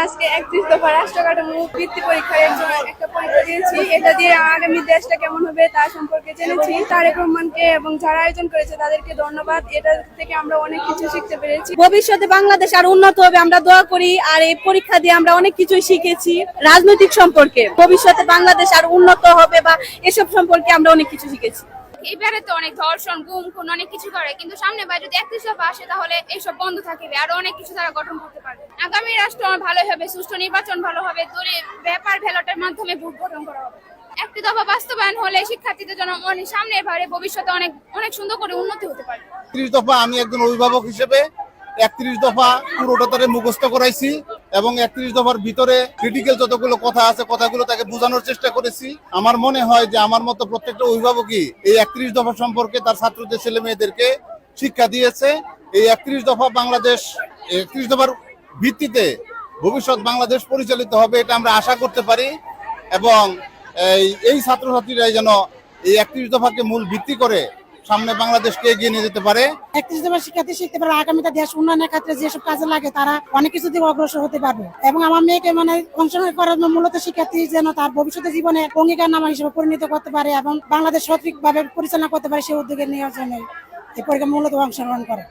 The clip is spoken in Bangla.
আজকে 31 দফা রাষ্ট্র কাঠামো ভিত্তি পরীক্ষার জন্য একটা পরীক্ষা দিয়েছি। এটা দিয়ে আগামী দেশটা কেমন হবে তা সম্পর্কে জেনেছি। তারেক রহমানকে এবং যারা আয়োজন করেছে তাদেরকে ধন্যবাদ। এটা থেকে আমরা অনেক কিছু শিখতে পেরেছি। ভবিষ্যতে বাংলাদেশ আরো উন্নত হবে আমরা দোয়া করি। আর এই পরীক্ষা দিয়ে আমরা অনেক কিছুই শিখেছি রাজনৈতিক সম্পর্কে। ভবিষ্যতে বাংলাদেশ আরো উন্নত হবে বা এসব সম্পর্কে আমরা অনেক কিছু শিখেছি। এবারে তো অনেক ধর্ষণ, গুম, খুন অনেক কিছু করে, কিন্তু সামনে বার যদি 31 দফা আসে তাহলে এইসব বন্ধ থাকবে, আরো অনেক কিছু তারা গঠন করতে পারবে। আগামী রাষ্ট্র ভালো হবে, সুষ্ঠু নির্বাচন ভালো হবে, দলীয় ব্যাপার ভ্যালটের মাধ্যমে ভোট গঠন করা হবে। 31 দফা বাস্তবায়ন হলে শিক্ষার্থীদের জন্য সামনে এবারে ভবিষ্যতে অনেক অনেক সুন্দর করে উন্নতি হতে পারে। 31 দফা আমি একজন অভিভাবক হিসেবে 31 দফা পুরোটা তারে মুখস্থ করাইছি এবং 31 দফার ভিতরে ক্রিটিক্যাল যতগুলো কথা আছে কথাগুলো তাকে বোঝানোর চেষ্টা করেছি। আমার মনে হয় যে আমার মতো প্রত্যেকটা অভিভাবকই এই 31 দফা সম্পর্কে তার ছাত্রদের ছেলে মেয়েদেরকে শিক্ষা দিয়েছে। এই 31 দফা বাংলাদেশ 31 দফার ভিত্তিতে ভবিষ্যৎ বাংলাদেশ পরিচালিত হবে এটা আমরা আশা করতে পারি এবং এই ছাত্রছাত্রীরাই যেন এই 31 দফাকে মূল ভিত্তি করে সামনে বাংলাদেশকে এগিয়ে নিয়ে যেতে পারে। 31 দফা শিক্ষার্থী শিখতে পারে আগামীতে দেশ উন্নয়নের ক্ষেত্রে যেসব কাজে লাগে তারা অনেক কিছু দিকে অগ্রসর হতে পারবে এবং আমার মেয়েকে অংশগ্রহণ করার মূলত শিক্ষার্থী যেন তার ভবিষ্যতে জীবনে অঙ্গীকারনামা হিসেবে পরিণত করতে পারে এবং বাংলাদেশ সঠিকভাবে পরিচালনা করতে পারে সেই উদ্যোগে নেওয়ার জন্য এই পরীক্ষা মূলত অংশগ্রহণ করে।